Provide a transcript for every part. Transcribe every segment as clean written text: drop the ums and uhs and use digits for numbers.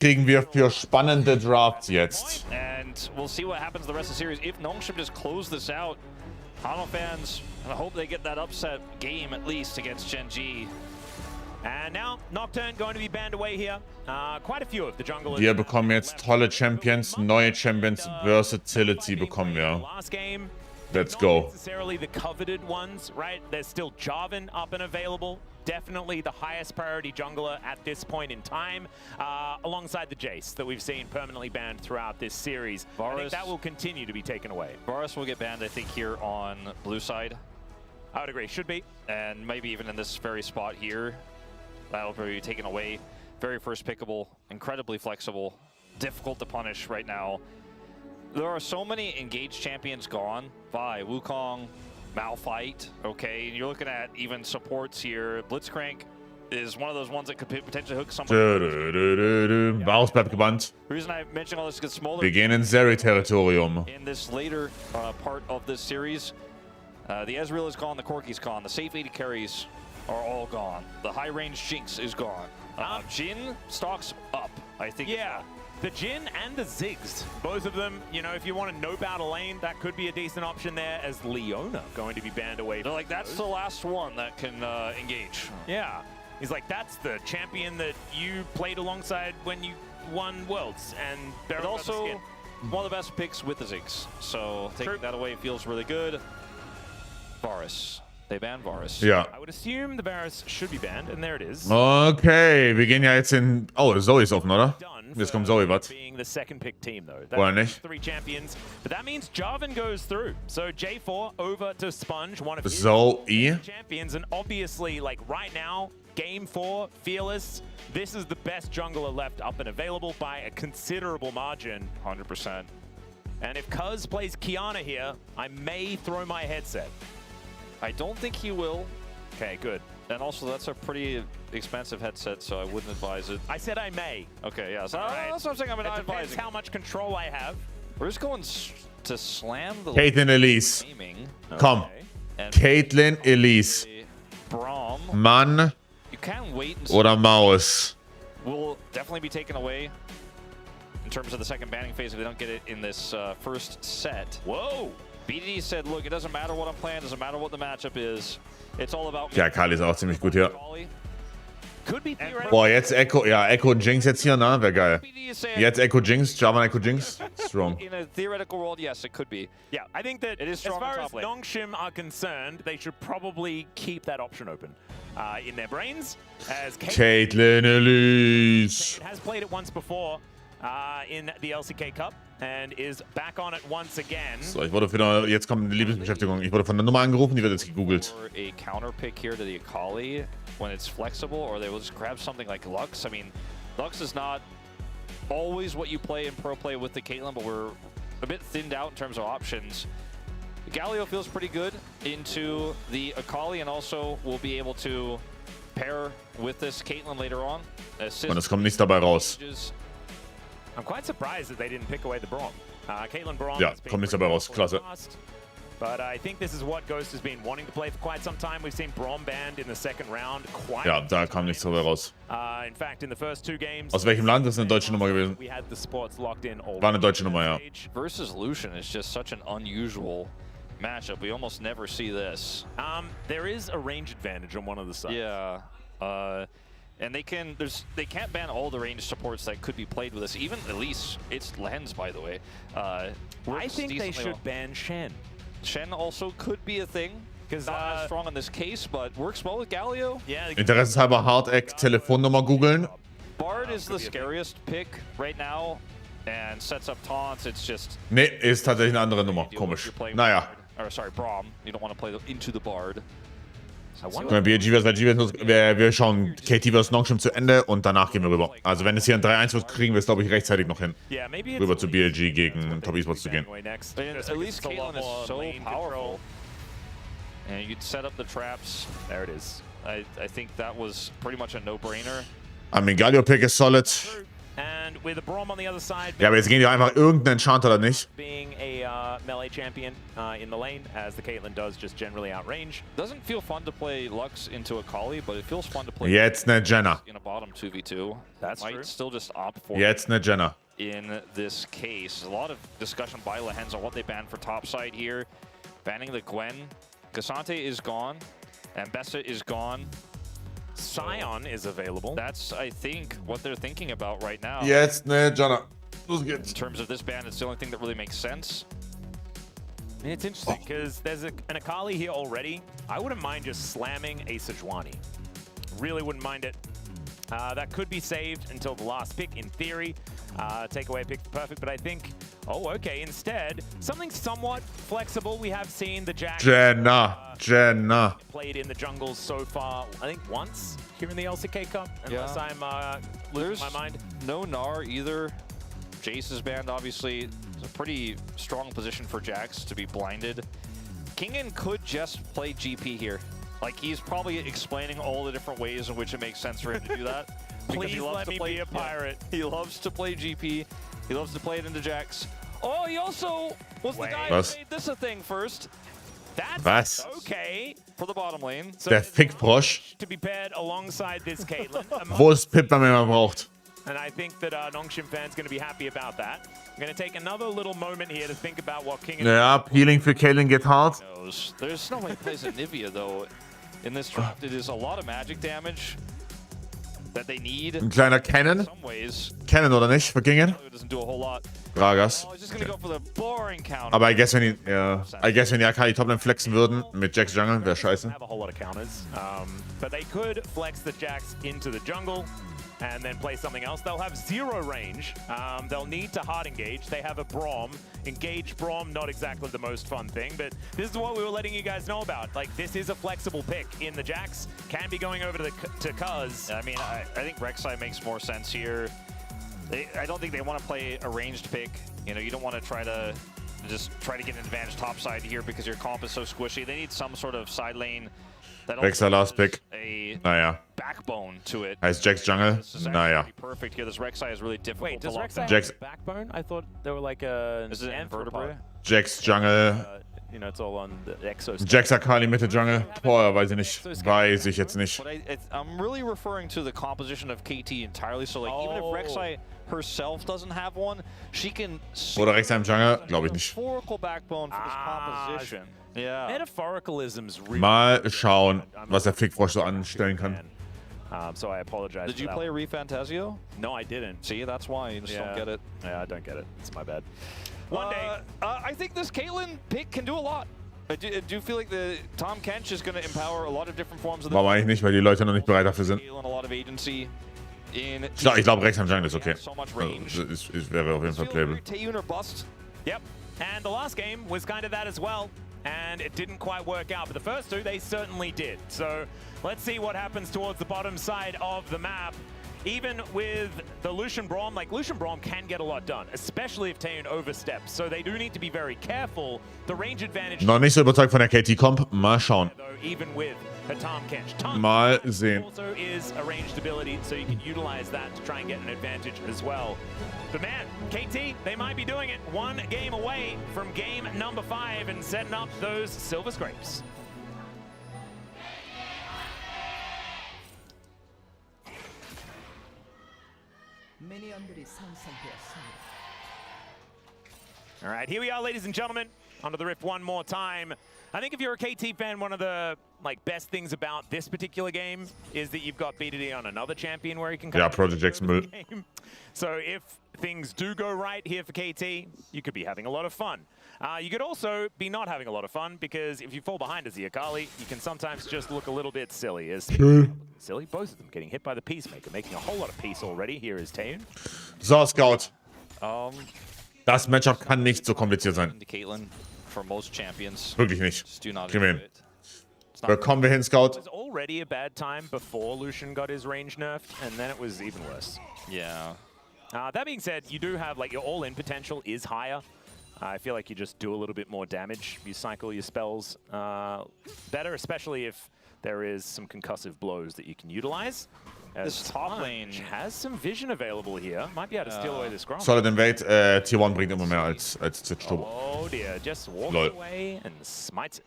kriegen wir für spannende Drafts jetzt? And we'll see what happens the rest of the series. If Nongshim just close this out, Hano fans, I hope they get that upset game at least against Gen.G. And now Nocturne going to be banned away here. Quite a few of the junglers. Wir bekommen jetzt tolle Champions, neue Champions, Versatility bekommen wir. Last game. Let's Not go. necessarily the coveted ones, right? There's still Jarvan up and available. Definitely the highest priority jungler at this point in time, alongside the Jace that we've seen permanently banned throughout this series. I think that will continue to be taken away. Varus will get banned, I think, here on blue side. I would agree, should be. And maybe even in this very spot here, that'll probably be taken away. Very first pickable, incredibly flexible, difficult to punish right now. There are so many engaged champions gone. Vi, Wukong, Malphite, okay? And you're looking at even supports here. Blitzcrank is one of those ones that could potentially hook somebody. Varus bleibt gebannt. The reason I mention all this is because Smolder Wir gehen ins Zeri-Territorium. in this later part of this series, the Ezreal is gone, the Corki's gone, the safe 80 carries are all gone. The high range Jinx is gone. Jhin stocks up, I think. Yeah, the Jhin and the Ziggs, both of them, you know, if you want to no battle lane, that could be a decent option there, as Leona going to be banned away. They're like, that's the last one that can engage. Yeah, he's like, that's the champion that you played alongside when you won Worlds, and But also one of the best picks with the Ziggs. So taking that away feels really good. Varus. They banned Varus. Ja. I would assume the Varus should be banned, and there it is. Okay, wir gehen ja jetzt in... Oh, Zoe ist offen, oder? Done Jetzt for kommt Zoe, was? being the second pick team, though. Oder That's nicht? 3 champions, but that means Jarvan goes through. So J4 over to Sponge, one of his Zoe. champions, and obviously, like right now, Game 4, Fearless, this is the best jungler left up and available by a considerable margin. 100%. And if Cuz plays Kiana here, I may throw my headset. I don't think he will. Okay, good. And also, that's a pretty expensive headset, so I wouldn't advise it. I said I may. Okay, yeah. So Alright. that's what I'm saying. I'm It not depends advising. how much control I have. We're just going to slam the Caitlyn Elise. gaming. Komm. Okay. And Caitlyn Elise. Braum. Mann You can wait and see. oder Maus? Will definitely be taken away in terms of the second banning phase if they don't get it in this first set. Whoa! BDD said, look, it doesn't matter what I'm playing, doesn't matter what the matchup is. It's all about me. Ja, Kali ist auch ziemlich gut hier. Could be theoretical. Boah, jetzt Echo. Ja, Echo und Jinx jetzt hier, ne? Wäre geil. BDD is saying, Jetzt Echo Jinx, Jarvan Echo Jinx. Strong. in a theoretical world, yes, it could be. Yeah, I think that It is as strong far on as top lane. Nongshim are concerned, they should probably keep that option open in their brains. As Caitlyn Elise. has played it once before in the LCK Cup and is back on it once again. So, ich wurde wieder, jetzt kommt die Liebesbeschäftigung. Ich wurde von der Nummer angerufen, die wird jetzt gegoogelt. Or a counter pick here to the Akali when it's flexible, or they will just grab something like Lux. I mean, Lux is not always what you play in pro play with the Caitlyn, but we're a bit thinned out in terms of options. Galio feels pretty good into the Akali, and also will be able to pair with this Caitlyn later on. Und es kommt nichts dabei raus. I'm quite surprised that they didn't pick away the Braum. Caitlyn Braum Ja, has been kommt nichts pretty dabei raus. powerful in the Klasse. past, but I think this is what Ghost has been wanting to play for quite some time. We've seen Braum banned in the second round quite Ja, da kam nichts dabei raus. in fact, in the first 2 games. Aus welchem Land? Das ist eine deutsche Nummer gewesen. We had the spots locked in all War eine deutsche Nummer, ja. Versus Lucian is just such an unusual matchup. We almost never see this. There is a range advantage on one of the sides. Yeah. And they can't ban all the range supports that could be played with this. Even Elise, it's Lens, by the way. I think they should ban Shen. Shen also could be a thing. Because Not as strong in this case, but works well with Galio. yeah, Interessenshalber Hardeck Telefonnummer googeln. Bard is the scariest pick right now and sets up taunts. It's just... Ne, ist tatsächlich eine andere Nummer. deal if Komisch. you're playing Naja. Bard. Or sorry, Braum. You don't want to play into the Bard. Guck mal, wir schauen KT vs. Nongshim zu Ende und danach gehen wir rüber. Also wenn es hier ein 3-1 wird, kriegen wir es, glaube ich, rechtzeitig noch hin. yeah, maybe it's Rüber zu BLG gegen Top Esports zu gehen. next. And Just at because least it's a lot Caitlyn is more so lane powerful. control. And you'd set up the traps. There it is. I think that was pretty much a no-brainer. I mean, Galio pick ist solid. And with a Braum on the other side, Ja, aber jetzt gehen die einfach irgendeinen Enchanter oder nicht. being a melee champion in the lane, as the Caitlyn does just generally outrange. Doesn't feel fun to play Lux into Akali, but it feels fun to play Jetzt eine Jenna. in a bottom 2v2. That's Might true. still just opt for Jetzt eine Jenna. in this case. A lot of discussion by Lehens on what they banned for topside here. Banning the Gwen. Cassante is gone. Ambessa is gone. Scion is available. That's, I think, what they're thinking about right now. Jetzt eine Jenna. Los In geht's. terms of this ban, it's the only thing that really makes sense. I mean, it's interesting because there's an Akali here already. I wouldn't mind just slamming a Sejuani. Really wouldn't mind it. That could be saved until the last pick, in theory. Take away a pick perfect, but I think, oh, okay, instead, something somewhat flexible. We have seen the Jack Jenna. played in the jungles so far, I think once here in the LCK Cup, unless Yeah. I'm losing my mind. No Gnar either. Jace is banned, obviously. It's a pretty strong position for Jax to be blinded. Kingen could just play GP here. Like, he's probably explaining all the different ways in which it makes sense for him to do that. Because Please let me be a pirate. Yeah, he loves to play GP. He loves to play it into Jax. Oh, he also was the guy Was? who made this a thing first That's Was? okay. for the bottom lane. So Der Fickfrosch. to be paired alongside this Caitlyn. Wo ist Pip, wenn man ihn mal braucht? And I think that Nongshim fans going to be happy about that. I'm going to take another little moment here to think about what King Ja, Peeling für Caitlyn geht hart. Knows. There's no way he plays Anivia, though. In this draft, it is a lot of magic damage that they need. Ein kleiner In Cannon. some ways, Cannon oder nicht? Für Gingen? it doesn't do a whole lot. Gragas. Oh, he's just gonna go for the boring counter. Aber I guess, wenn die Akali Toplane flexen würden mit Jax Jungle, wäre scheiße. have a whole lot of counters, but they could flex the Jax into the jungle and then play something else. They'll have zero range. They'll need to hard engage. They have a Braum. Engage Braum, not exactly the most fun thing, but this is what we were letting you guys know about. Like, this is a flexible pick in the Jax. Can be going over to Cuz. I mean, I think Rek'Sai makes more sense here. I don't think they want to play a ranged pick. You know, you don't want to try to get an advantage topside here because your comp is so squishy. They need some sort of side lane that Rek'Sai also last has pick. a Naja. backbone to it. Heißt Jax Jungle? This is actually Naja. pretty perfect here. This Rek'Sai is really difficult Wait, to does lock Rek'Sai down. have Jax- a backbone? I thought they were like a Is it an invertebrate? Jax Jungle. You know, it's all on the exoskeleton. Jax Akali Mitte Jungle. Boah, weiß ich nicht. Weiß ich jetzt nicht. But I'm really referring to the composition of KT entirely. So, like, even if Rek'Sai herself doesn't have one, she can Oder Rek'Sai im Jungle? Glaube ich nicht. metaphorical backbone for this composition. Yeah. Metaphoricalism's really Mal schauen, was der Fickfrosch so anstellen kann. so I apologize. Did for you that play one. Refantasio? No, I didn't. See, that's why you just Yeah. don't get it. Yeah, I don't get it. It's my bad. One day. I think this Caitlyn pick can do a lot. I do feel like the Tom Kench is going to empower a lot of different forms of the Warum eigentlich nicht, weil die Leute noch nicht bereit dafür sind. Caitlyn, a lot of agency in. Ich glaube, Rek'Sai im Jungle ist okay. So much Also, range. es wäre auf jeden Fall playable. Tayun or bust. Yep. And the last game was kind of that as well. And it didn't quite work out. But the first two, they certainly did. So let's see what happens towards the bottom side of the map. Even with the Lucian Braum, like Lucian Braum can get a lot done, especially if Tayun oversteps. So they do need to be very careful. The range advantage, Noch nicht so überzeugt von der KT-Comp. Mal schauen. though, even with a Tom Kench. Tom Mal sehen. also is a ranged ability, so you can utilize that to try and get an advantage as well. But man, KT, they might be doing it one game away from game number 5 and setting up those silver scrapes. All right, here we are, ladies and gentlemen, onto the Rift one more time. I think if you're a KT fan, one of the best things about this particular game is that you've got BDD on another champion where he can Ja, Project Jackson Müll. game. So if things do go right here for KT, you could be having a lot of fun. You could also be not having a lot of fun because if you fall behind as the Akali, you can sometimes just look a little bit silly. Silly, both of them getting hit by the Peacemaker, making a whole lot of peace already. Here is Tayun. So, Scout. Das Matchup kann nicht so kompliziert sein. Into Caitlyn for most champions. Wirklich nicht. Just do not Kriegen wir do hin. it. It's not Kommen wir hin, Scout. It was already a bad time before Lucian got his range nerfed, and then it was even worse. Yeah. That being said, you do have, your all-in potential is higher. I feel like you just do a little bit more damage. You cycle your spells better, especially if there is some concussive blows that you can utilize. This top lane has some vision available here. Might be able to steal away this Gromp. Solid Invade, Tier 1 bringt immer mehr als Zitstube. Oh dear, just walks Lol. away and smites it.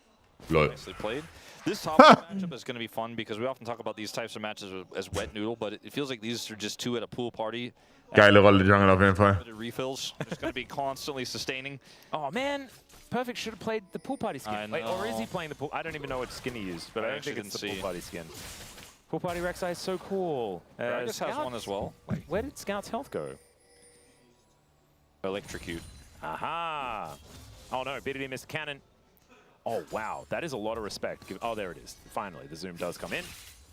Lol. Nicely played. This top lane matchup is going to be fun because we often talk about these types of matches as wet noodle, but it feels like these are just two at a pool party. Geile Rolle, Jungle auf jeden Fall. Refills. Just going to be constantly sustaining. Oh man, Perfect should have played the pool party skin. I Wait, or is he know. playing the pool? I don't even know what skin he used, but I don't think actually it's the didn't pool see. party skin. Pool party Rek'Sai is so cool. Gragas has one as well. Wait, where did Scout's health go? Electrocute. Aha! Oh no, BDD missed cannon. Oh wow, that is a lot of respect. Oh, there it is. Finally, the zoom does come in.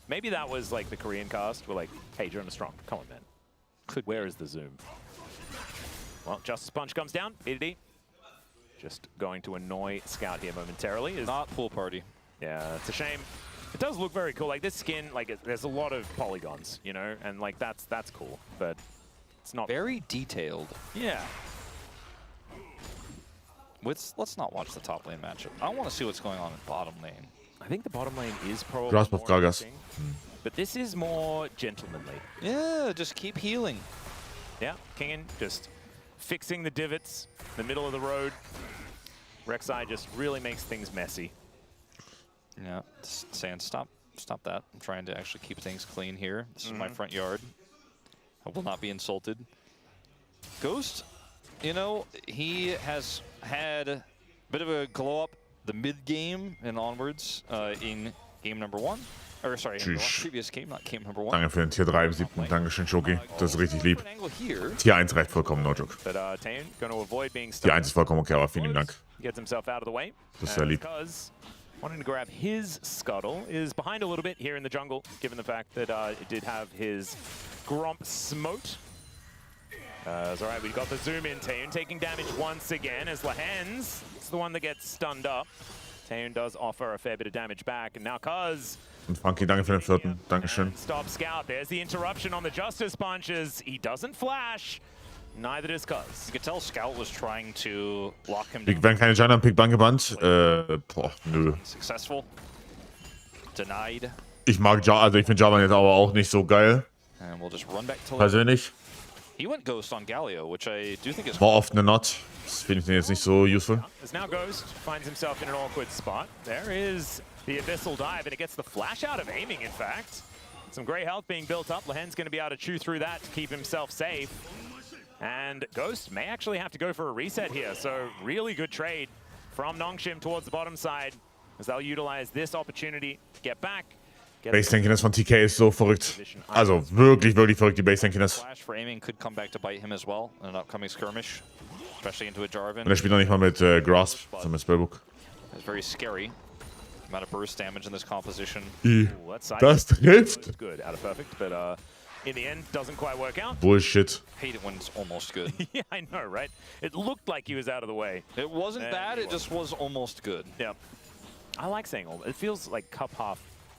Maybe that was like the Korean cast. We're like, hey, Jonah Strong, come on, man. Where is the zoom? Well, Justice Punch comes down. BDD just going to annoy Scout here momentarily. Not pool party. Yeah, it's a shame. It does look very cool. Like this skin, like there's a lot of polygons, you know, and like that's cool, but it's not Very detailed. Yeah. Let's not watch the top lane matchup. I want to see what's going on in bottom lane. I think the bottom lane is probably Grasp of more Gragas. interesting, but this is more gentlemanly. Yeah, just keep healing. Yeah, Kingen just fixing the divots, the middle of the road. Rek'Sai just really makes things messy. Yeah, just saying stop that. I'm trying to actually keep things clean here. This is my front yard. I will not be insulted. Ghost, you know, he has had a bit of a glow up the mid game and onwards in game number 1. Or sorry, in the Tschüss. previous game, not game number 1. Danke für den Tier 3 im 7. Dankeschön, Shoki. Das ist richtig lieb. Angle here. Tier 1 reicht vollkommen, no joke. But Taeun going to avoid being Tier stuck. 1 ist vollkommen okay, aber vielen lieben Dank. Gets himself out of the way. Das ist sehr lieb. Because wanting to grab his scuttle is behind a little bit here in the jungle, given the fact that it did have his Gromp smote. It's all right, we got the zoom in. Taeun taking damage once again as Lahens is the one that gets stunned up. Taeun does offer a fair bit of damage back, and now Cuz Und Funky, danke für den 4. Dankeschön. stop Scout. There's the interruption on the Justice Punches. He doesn't flash. Neither does Cuz. You could tell Scout was trying to lock him Wir down. werden keine Giant am Pick bangebannt. Boah, nö. Successful. Denied. Ich mag Java, also ich finde Java jetzt aber auch nicht so geil. And we'll just run back to Persönlich. He went Ghost on Galio, which I do think is More often than not. Das finde ich jetzt nicht so useful. As now Ghost finds himself in an awkward spot. There is the Abyssal Dive, and it gets the flash out of aiming, in fact. Some great health being built up. Lahen's going to be able to chew through that to keep himself safe. And Ghost may actually have to go for a reset here. So really good trade from Nongshim towards the bottom side, as they'll utilize this opportunity to get back. Base-Tankiness von TK ist so verrückt. Also wirklich, wirklich verrückt, die Base-Tankiness. flash for aiming could come back to bite him as well in an upcoming skirmish, especially into a Jarvan. Und er spielt noch nicht mal mit Grasp, sondern mit Spellbook. It's very scary. Amount of burst damage in this composition. Ooh, that side Das trifft. was good out of Perfect, but in the end, doesn't quite work out. Bullshit. Hate it when it's almost good. Yeah, I know, right? It looked like he was out of the way. It wasn't And bad, he it just was almost good. Yeah. I like saying all. It feels like cup half,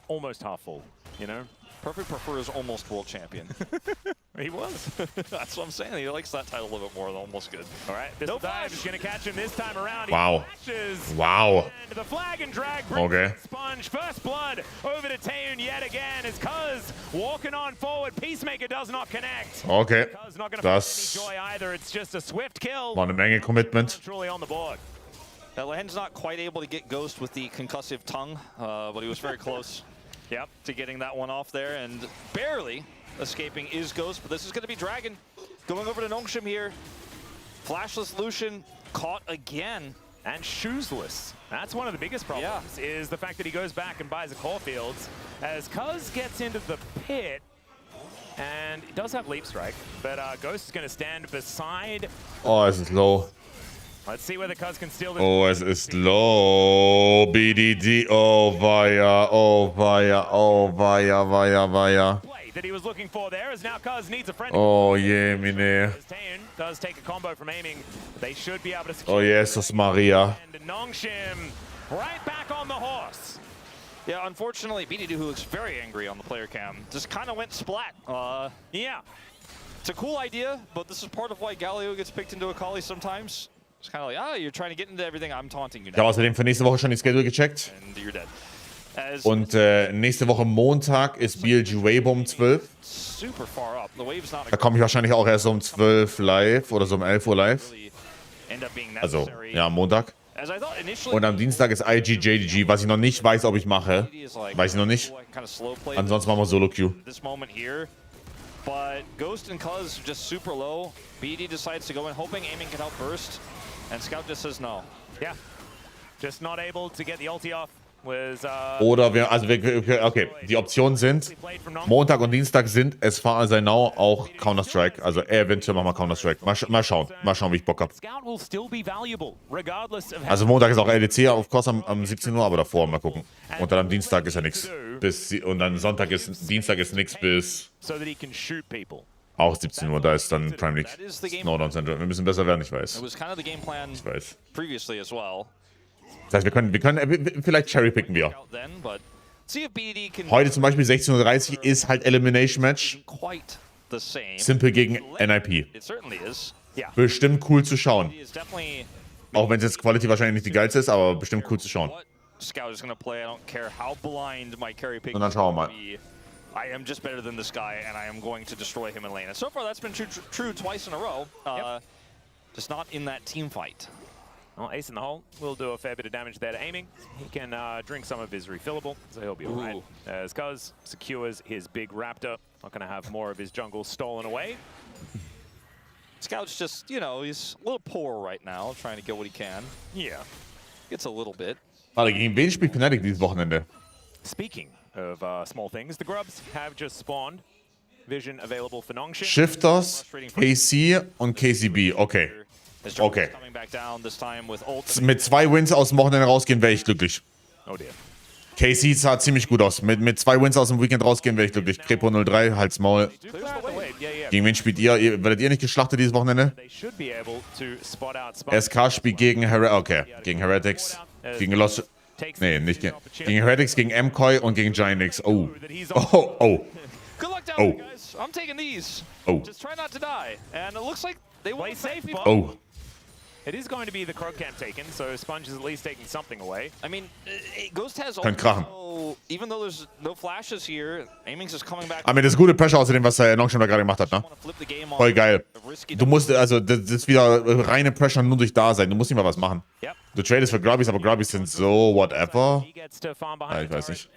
almost half full, you know? Perfect prefers almost world champion. He was. That's what I'm saying. He likes that title a little bit more than almost good. All right, this No dive flash. is going to catch him this time around. He Wow. flashes. Wow. And the flag and drag brings Okay. Sponge. First blood over to Taeun yet again as Cuz walking on forward. Peacemaker does not connect. Okay. Cuz not going to find Das any joy either. It's just a swift kill. war eine Menge Commitment. Truly on the board. Lahen's not quite able to get Ghost with the concussive tongue, but he was very close. Yep. To getting that one off there, and barely escaping is Ghost, but this is going to be Dragon. Going over to Nongshim here. Flashless Lucian caught again. And shoesless. That's one of the biggest problems, is the fact that he goes back and buys a Caulfields. As Cuz gets into the pit, and he does have Leap Strike, but Ghost is going to stand beside. Oh, es ist low. Let's see whether Cuz can steal this. Oh, es ist low. BDD. Oh, weia. Oh, weia. Oh, weia, weia, weia. Play that he was looking for there, as now Cuz needs a friend. Oh, je, mine. As Taeun does take a combo from aiming. They should be able to secure. Oh, Jesus Maria. And Nongshim right back on the horse. Yeah, unfortunately, BDD, who looks very angry on the player cam, just kind of went splat. Yeah. It's a cool idea, but this is part of why Galio gets picked into Akali sometimes. It's kind of like, you're trying to get into everything, I'm taunting you Ich habe now, außerdem für nächste Woche schon die Schedule gecheckt. and you're dead. Und nächste Woche Montag ist BLG Wave um 12. Super far up. The wave's not Da komme ich wahrscheinlich auch erst um 12 live oder so um 11 Uhr live. Also, ja, Montag. Und am Dienstag ist IGJDG, was ich noch nicht weiß, ob ich mache. Weiß ich noch nicht. Ansonsten machen wir Solo-Queue. But Ghost and Cuz just super low. BD decides to go in, hoping Aiming can help burst. And Scout just says no. Yeah. Just not able to get the ulti off. Oder okay, die Optionen sind, Montag und Dienstag sind as far as I know auch Counter-Strike. Also eventuell machen wir Counter-Strike. Mal schauen, wie ich Bock habe. Also Montag ist auch LCK auf Kurs am 17 Uhr, aber davor mal gucken. Und dann am Dienstag ist ja nichts. Und dann Dienstag ist nichts bis auch 17 Uhr, da ist dann Prime League. Northern Central. Wir müssen besser werden, ich weiß. Ich weiß. Das heißt, wir können vielleicht cherrypicken wir. Heute zum Beispiel 16:30 Uhr ist halt Elimination Match. Simple gegen NIP. Bestimmt cool zu schauen. Auch wenn es jetzt Quality wahrscheinlich nicht die geilste ist, aber bestimmt cool zu schauen. Und dann schauen wir mal. I am just better than this guy, and I am going to destroy him in lane. And so far, that's been true twice in a row. Just not in that team fight. Well, Ace in the hole will do a fair bit of damage there to Aiming. He can drink some of his refillable, so he'll be alright. As Cuz secures his big Raptor. Not going to have more of his jungle stolen away. Scout's just, you know, he's a little poor right now, trying to get what he can. Yeah. Gets a little bit. Warte, gegen wen spielt Fnatic dieses Wochenende? Speaking of small things, the Grubs have just spawned. Vision available for Nongshim. Shifters, KC und KCB. Okay. Okay. Mit 2 Wins aus dem Wochenende rausgehen, wäre ich glücklich. Oh dear. KC sah ziemlich gut aus. Mit 2 Wins aus dem Weekend rausgehen, wäre ich glücklich. Crepo 03, Halt's Maul. Gegen wen spielt ihr? Werdet ihr nicht geschlachtet dieses Wochenende? SK spielt gegen gegen Heretics. Gegen Lost. Nee, nicht gegen Heretics, gegen MCoy und gegen Giantix. Oh. Oh, oh. Oh. Oh. Oh. It is going to be the Krog camp taken, so Sponge is at least taking something away. I mean, Ghost has also, even though there's no flashes here, Aiming's just coming back. Aber das ist gute Pressure außerdem, was der Nongshim da gerade gemacht hat, ne? Voll geil. Du musst, also, das ist wieder reine Pressure nur durch da sein. Du musst nicht mal was machen. Du tradest für Grubbies, aber Grubbies sind so whatever. Ja, ich weiß nicht.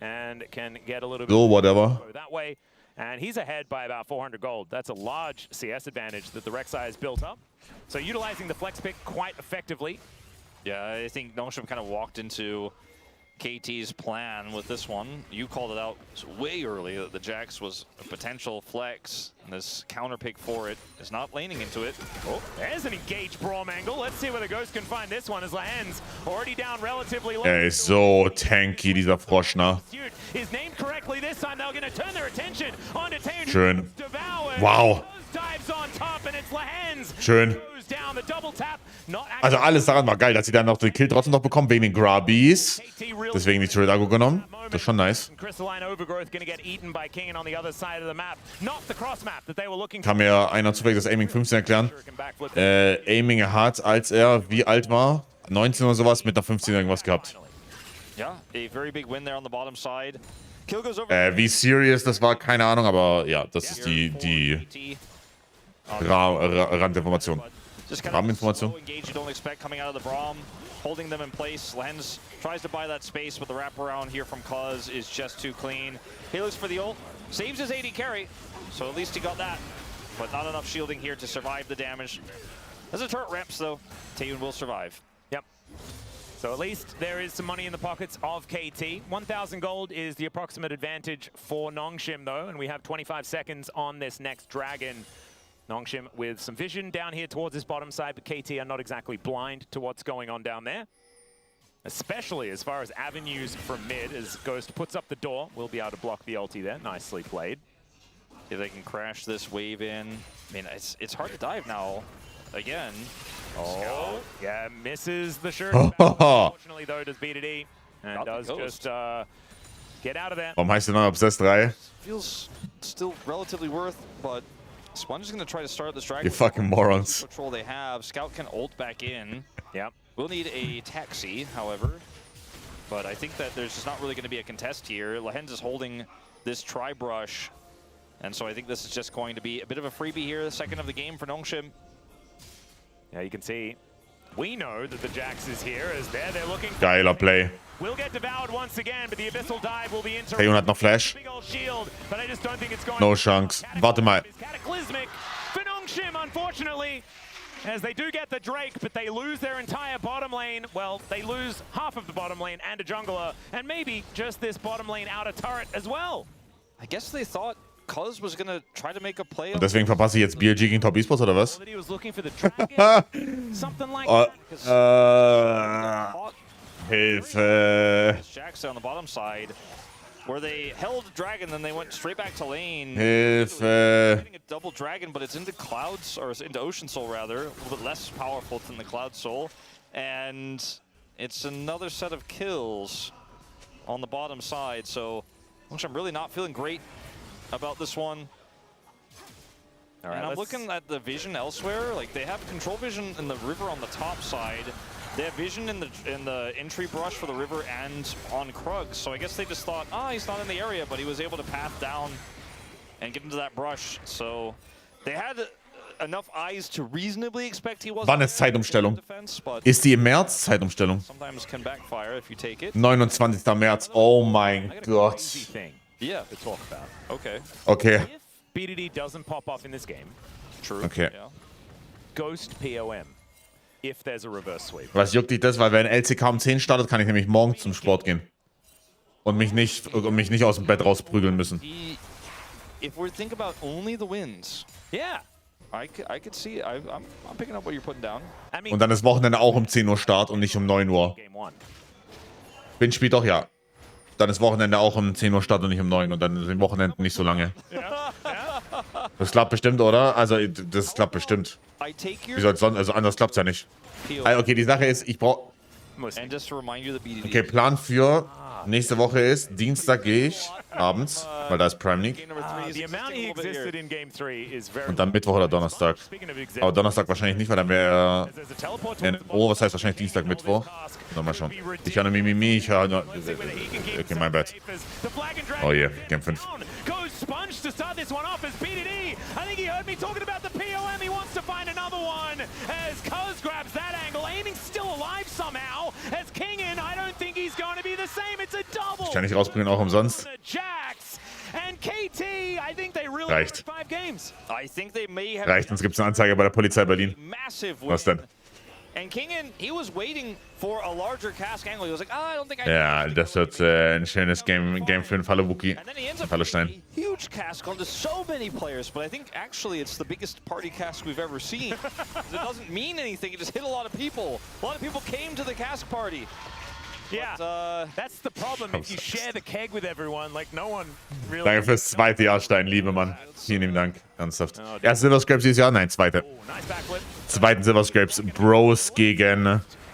So whatever. And he's ahead by about 400 gold. That's a large CS advantage that the Rek'Sai has built up. So utilizing the flex pick quite effectively. Yeah, I think Nongshim kind of walked into KT's plan with this one. You called it out way early that the Jax was a potential flex, and this counter pick for it is not laning into it. Oh, there's an engaged Braum angle. Let's see whether Ghost can find this one as Lahen's already down relatively low. Ist so tanky, dieser Frosch, ne? Is named correctly this time. They're going to turn their attention on Taylor. Schön. Wow. Schön. Also alles daran war geil, dass sie dann noch den Kill trotzdem noch bekommen, wegen den Grubbies. Deswegen die Trade-Ago genommen. Das ist schon nice. Kann mir einer zufällig das Aiming 15 erklären? Aiming hat, als er wie alt war, 19 oder sowas, mit einer 15 irgendwas gehabt. Wie serious das war, keine Ahnung, aber ja, das ist die Randinformation. Rahmeninformation. Holding them in place. Lens tries to buy that space, but the wraparound here from Cuz is just too clean. He looks for the ult, saves his AD carry, so at least he got that, but not enough shielding here to survive the damage. As a turret ramps though, Taeyun will survive. Yep. So at least there is some money in the pockets of KT. 1,000 gold is the approximate advantage for Nongshim though, and we have 25 seconds on this next dragon. Nongshim with some vision down here towards his bottom side, but KT are not exactly blind to what's going on down there. Especially as far as avenues from mid, as Ghost puts up the door. We'll be able to block the ulti there. Nicely played. If they can crash this wave in. I mean, it's hard to dive now. Again. Oh, yeah, misses the shirt. Unfortunately, though, does BDD. And does just get out of there. Warum heißt der neue Obsessed 3? Feels still relatively worth, but Sponge is going to try to start this dragon. You fucking morons. Control they have. Scout can ult back in. Yep. We'll need a taxi, however. but I think that there's just not really going to be a contest here. Lehens is holding this tri-brush, and so I think this is just going to be a bit of a freebie here, the second of the game for Nongshim. Yeah, you can see, we know that the Jax is here, as they're looking for... Geiler Play. We'll get devoured once again, but the Abyssal Dive will be into... Kayun hat noch Flash. Big old shield, but I just don't think it's going No chance. Warte mal. Cataclysmic for Nongshim, unfortunately, as they do get the Drake, but they lose their entire bottom lane. Well, they lose half of the bottom lane and a jungler, and maybe just this bottom lane outer turret as well. I guess they thought Cuz was going to try to make a play. Und deswegen verpasse ich jetzt BLG gegen Top Esports oder was? That he was looking for the dragon, something like that. Hilfe. Jax on the bottom side, where they held Dragon, then they went straight back to lane. Hilfe. Getting a double Dragon, but it's into Clouds, or into Ocean Soul rather, a little bit less powerful than the Cloud Soul, and it's another set of kills on the bottom side. So, I'm really not feeling great about this one. All right, and I'm looking at the vision elsewhere. Like, they have control vision in the river on the top side. They have vision in the entry brush for the river and on Krugs. So I guess they just thought, he's not in the area, but he was able to path down and get into that brush. So they had enough eyes to reasonably expect he wasn't. Wann ist Zeitumstellung? Ist die im März Zeitumstellung? Sometimes can backfire if you take it. 29. März. Oh mein Gott. Yeah, to talk about. Okay. Okay. If BDD doesn't pop off in this game, True. Okay. Yeah. Ghost POM. If there's a reverse sweep. Was juckt dich das? Weil wenn LCK um 10 startet, kann ich nämlich morgen zum Sport gehen. Und mich nicht aus dem Bett rausprügeln müssen. If we think about only the wins, Yeah. I could see. I'm picking up what you're putting down. I mean, Und dann ist Wochenende auch um 10 Uhr Start und nicht um 9 Uhr. game one. Bin spielt doch, ja. Dann ist Wochenende auch um 10 Uhr Start und nicht um 9 und dann sind Wochenenden nicht so lange. Das klappt bestimmt, oder? Also, das klappt bestimmt. I take your Wie soll es sonst? Also, anders klappt es ja nicht. PO. Okay, die Sache ist, ich brauche... And just to remind you, the BDD. Okay, Plan für nächste Woche ist, Dienstag gehe ich abends, weil da ist Prime League. The amount he existed in game 3 is very... Und dann Mittwoch oder Donnerstag. Speaking of Aber examples, Donnerstag wahrscheinlich nicht, weil dann wäre... there's a teleport Was heißt wahrscheinlich Dienstag, Mittwoch? Nochmal schon. Ich höre Mimimi, ich höre... Okay, mein Bad. Oh yeah, Game 5. Goes Sponge to start this one off as BDD. I think he heard me talking about the POM. He wants to find another one as Cuz grabs that angle. Aiming still alive somehow as Kingin. I don't think he's going to be the same. It's a double. Ich kann nicht rausbringen, auch umsonst. Jax and KT. I think they really Reicht. 5 games. I think they may have Reicht, sonst gibt es eine Anzeige bei der Polizei Berlin. massive win. Was denn? And Kingin, he was waiting for a larger cask angle. He was like, I don't think I Ja, das wird ein schönes Game 5. Hallo Wookie. And then he ends up Hallo Stein. a huge cask onto so many players, but I think actually it's the biggest party cask we've ever seen. It doesn't mean anything, it just hit a lot of people. A lot of people came to the cask party. Yeah, But, that's the problem. If you share the keg with everyone, like no one really... Danke fürs zweite Jahr, Stein, liebe Mann. Vielen lieben Dank, ernsthaft. Erste Silver Scrapes dieses Jahr? Nein, zweite. Oh, nice backflip. Zweiten Silver Scrapes. Bros gegen...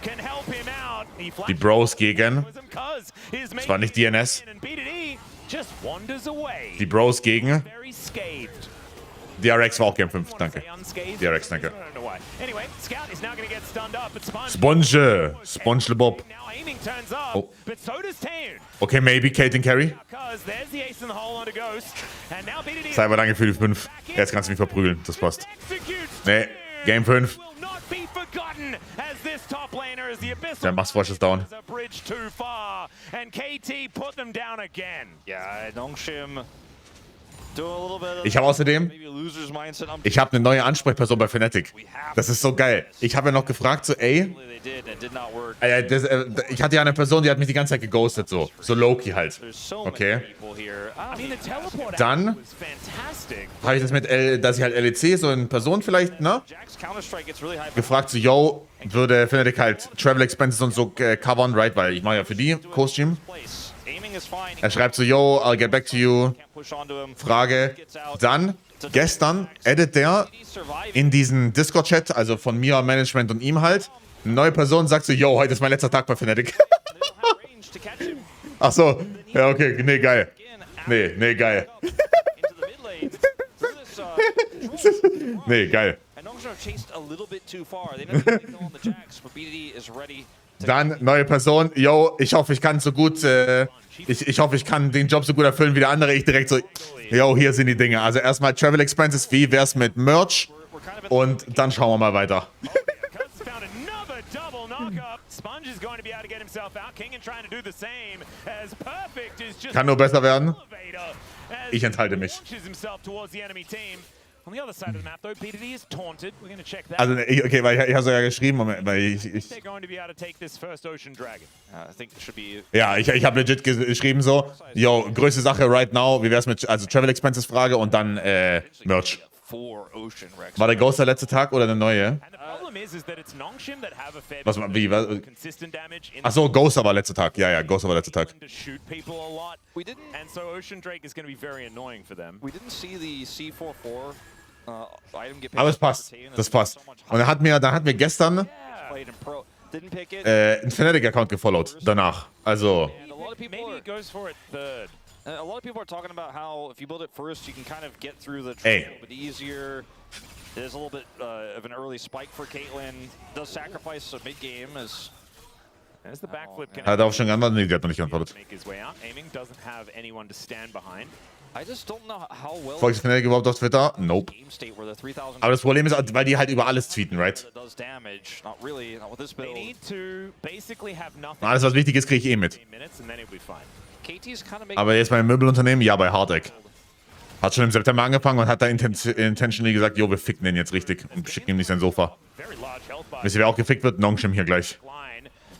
Can help him out. He Die Bros gegen... Cuz is Das war nicht DNS. and BDD just wanders away. Die Bros gegen... Very scathed. DRX war auch Game 5, danke. Say unscathed. DRX, danke. I don't know why. Anyway, Scout is now going to get stunned up, but Sponge SpongeBob. now aiming turns up, Oh. but so does Taeun. Okay, maybe Kate and Carry. Cuz there's the ace in the hole on a Ghost, and now BDD Cyber, danke für die 5. Jetzt kannst du mich verprügeln, das passt. executes Nee, Game 5. will not be forgotten as this top laner is the Abyssal. Der Max Frosch ist down. A bridge too far, and KT put them down again. yeah, Nongshim doing a little bit of Ich habe außerdem... maybe a loser's mindset. Ich habe eine neue Ansprechperson bei Fnatic. Das ist so geil. Ich habe ja noch gefragt, so, ey... They did, and it did not work. Ich hatte ja eine Person, die hat mich die ganze Zeit geghostet, so. So Loki halt. There's so Okay. many people here. I mean, the teleport Dann was fantastic. habe ich das mit, dass ich halt LEC, so in Person vielleicht, ne? Jack's Counter-Strike gets really high. Gefragt, so, yo, würde Fnatic halt Travel Expenses und so covern, right? Weil ich mache ja für die Co-Stream. Place. Aiming is fine. Er schreibt so, yo, I'll get back to you. Can't push onto him. Frage. Dann, gestern, edit der Survive. in diesen Discord-Chat, also von mir, Management und ihm halt, eine neue Person sagt so, yo, heute ist mein letzter Tag bei Fnatic. Range to catch him Ach so, ja, okay, nee, geil. again. Nee, geil. Into the mid lane. Through this, Nee, geil. and Nongshim chased a little bit too far. They never really go on the Jacks, but BDD is ready Dann, neue Person. Yo, ich hoffe, ich kann so gut, ich hoffe, ich kann den Job so gut erfüllen wie der andere. Ich direkt so, yo, hier sind die Dinge. Also erstmal Travel Expenses, wie wär's mit Merch? Und dann schauen wir mal weiter. Kann nur besser werden. Ich enthalte mich. Also, okay, weil ich habe sogar geschrieben, weil ich habe legit geschrieben so, yo, größte Sache right now, wie wär's mit, also Travel Expenses Frage und dann Merch. War der Ghost der letzte Tag oder der neue? Was? Achso, Ghost war letzter Tag. Ja, Ghost war letzter Tag. Aber es passt. Das passt. Und dann hat mir gestern ein Fnatic-Account gefollowt danach. Also. A lot of people are talking about how if you build it first, you can kind of get through the trail a little bit easier. There's a little bit of an early spike for Caitlyn. Does sacrifice a mid game as the backflip can hat er auch schon geantwortet? Nee, die hat noch nicht geantwortet. I just don't know how well. Folgst du Fnatic überhaupt auf Twitter? Nope. Aber das Problem ist, weil die halt über alles tweeten, right? Alles, was wichtig ist, kriege ich eh mit. Aber jetzt beim Möbelunternehmen? Ja, bei Hardegg. Hat schon im September angefangen und hat da intentionally gesagt, jo, wir ficken den jetzt richtig und schicken ihm nicht sein Sofa. Wisst ihr, wer auch gefickt wird? Nongshim hier gleich.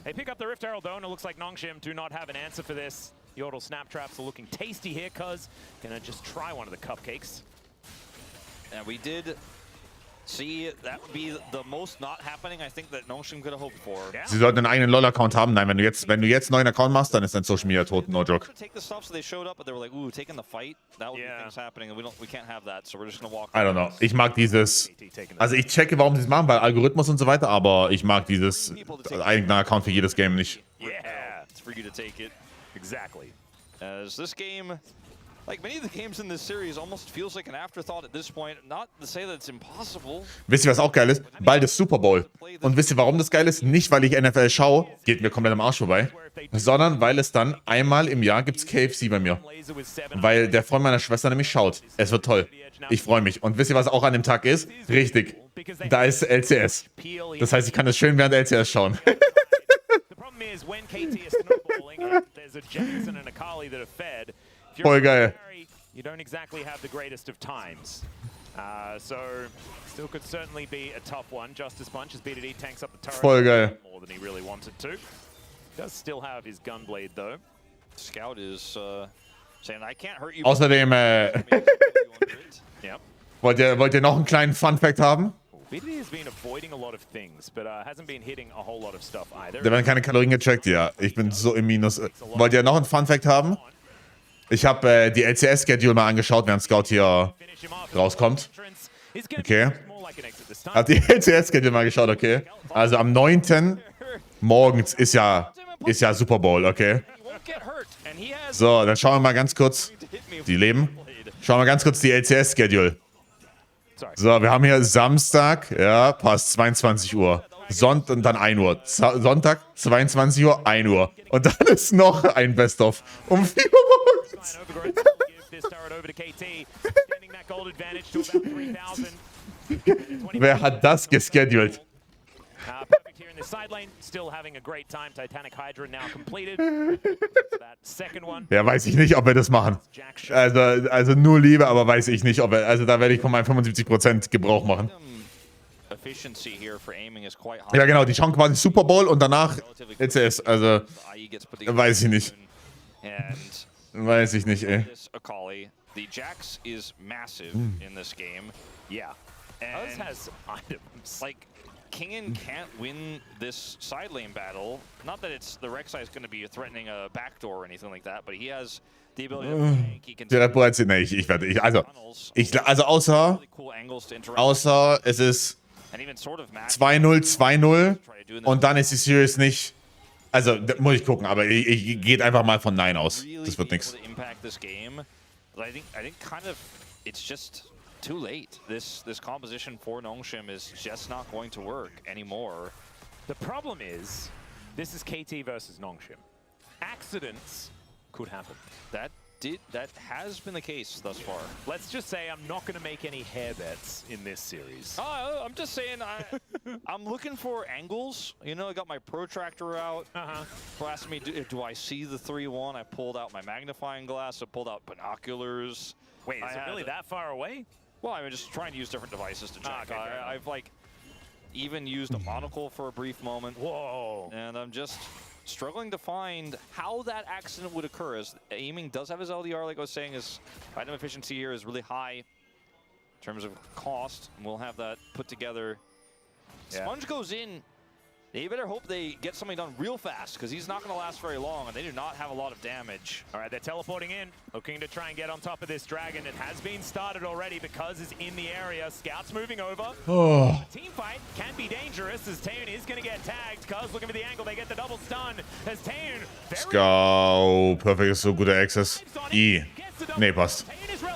They pick up the Rift Herald though, and it looks like Nongshim do not have an answer for this. Yordle snap traps are looking tasty here, cuz gonna just try one of the cupcakes. And we did see that would be the most not happening I think that Nongshim could have hoped for. Sie sollten einen eigenen LoL-Account haben. Nein, wenn du jetzt einen neuen Account machst, dann ist dein Social Media tot. No joke. I don't know. Ich mag dieses. Also ich checke, warum sie es machen, weil Algorithmus und so weiter, aber ich mag dieses eigene Account für jedes Game nicht. Yeah, it's for you to take it. Exactly. As this game, like many of the games in this series, almost feels like an afterthought at this point. Not to say that it's impossible. Wisst ihr, was auch geil ist? Bald ist Super Bowl. Und wisst ihr, warum das geil ist? Nicht, weil ich NFL schaue, geht mir komplett am Arsch vorbei, sondern weil es dann einmal im Jahr gibt's KFC bei mir. Weil der Freund meiner Schwester nämlich schaut. Es wird toll. Ich freue mich. Und wisst ihr, was auch an dem Tag ist? Richtig. Da ist LCS. Das heißt, ich kann es schön während LCS schauen. Voll geil. You don't exactly have the greatest of times. So still could certainly be a tough one. Justice Punch as BDD tanks up the turret Voll geil. more than he really wanted to. Does still have his gunblade though. Scout is saying I can't hurt you. Außerdem, Yep. wollt ihr noch einen kleinen Fun-Fact haben? BDD has been avoiding a lot of things, but hasn't been hitting a whole lot of stuff either. Da werden keine Kalorien gecheckt, ja. Ich bin so im Minus. Wollt ihr noch einen Fun-Fact haben? Ich habe die LCS-Schedule mal angeschaut, während Scout hier rauskommt. Okay. Hab die LCS-Schedule mal geschaut, okay. Also am 9. morgens ist ja Super Bowl, okay. So, dann schauen wir mal ganz kurz. Die leben. Schauen wir ganz kurz die LCS-Schedule. So, wir haben hier Samstag, ja, passt, 22 Uhr. Sonntag und dann 1 Uhr. Sonntag, 22 Uhr, 1 Uhr. Und dann ist noch ein Best-of um 4 Uhr morgens. Wer hat das gescheduled? Ja, weiß ich nicht, ob wir das machen. Also nur Liebe, aber weiß ich nicht, ob wir, also da werde ich von meinen 75% Gebrauch machen. Ja genau, die schauen quasi Super Bowl und danach LCS, also weiß ich nicht. Weiß ich nicht, ey. The Jax is massive in this game. Yeah. And has items. Like, Kingen can't win this side lane battle. Not that it's the Rek'Sai is going to be threatening a backdoor or anything like that, but he has the ability to flank. He can außer es ist 2-0, 2-0 und dann ist die Series nicht. Also, muss ich gucken, aber ich geht einfach mal von Nein aus. Das wird nichts. I think kind of it's just too late. This composition for Nongshim is just not going to work anymore. The problem is This is KT versus Nongshim. Accidents could happen. That has been the case thus far. Let's just say I'm not going to make any hair bets in this series. Oh, I'm just saying I'm looking for angles. You know, I got my protractor out. Who asked me, do I see the 3-1? I pulled out my magnifying glass. I pulled out binoculars. Wait, is it really that far away? Well, I'm just trying to use different devices to check. Okay, I've like even used a monocle for a brief moment. Whoa. And I'm just struggling to find how that accident would occur, as aiming does have his LDR, like I was saying. His item efficiency here is really high in terms of cost, and we'll have that put together. Yeah. Sponge goes in. They better hope they get something done real fast, because he's not going to last very long, and they do not have a lot of damage. All right, they're teleporting in, looking to try and get on top of this dragon. It has been started already because it's in the area. Scouts moving over. Oh. Team fight can be dangerous, as Taeun is going to get tagged. Cuz looking for the angle, they get the double stun. As Taeun... Scout, perfekt, ist so guter Access. I. Nee, passt.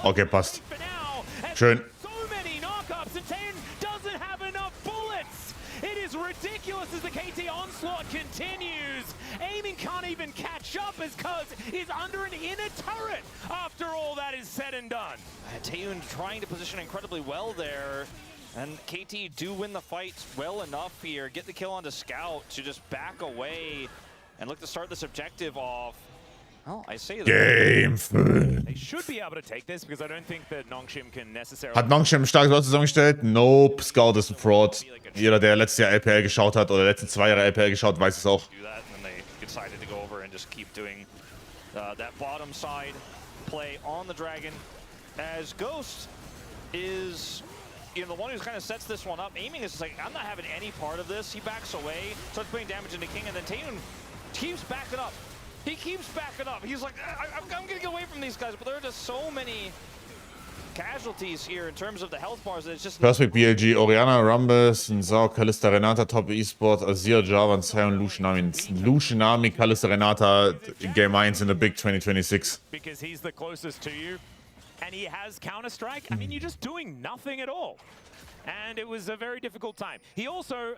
Okay, passt. Schön. Ridiculous as the KT onslaught continues. Aiming can't even catch up as Cuz is under an inner turret after all that is said and done. Taeun trying to position incredibly well there. And KT do win the fight well enough here. Get the kill onto Scout to just back away and look to start this objective off. Oh, I say that. Game 5. They should be able to take this because I don't think that Nongshim can necessarily... Hat Nongshim ein starkes Leute zusammengestellt? Nope, Scout ist ein Fraud. Jeder, der letztes Jahr LPL geschaut hat oder letzten 2 Jahre LPL geschaut, weiß es auch. Decided to go over and just keep doing that bottom side play on the dragon, as Ghost is, you know, the one who kind of sets this one up. Aiming is just like, I'm not having any part of this. He backs away, starts putting damage into King, and then Taeun keeps backing up. He keeps backing up. He's like, I'm gonna get away from these guys, but there are just so many casualties here in terms of the health bars that it's just... Perspect, BLG, Oriana, Rumbus, Nzao, Kalista, Renata, Top Esport, Azir, Java, Sion, Lucianami, Kalista, Renata, Game 1 in the big 2026. Because he's the closest to you, and he has Counter-Strike. I mean, you're just doing nothing at all. And it was a very difficult time. He also,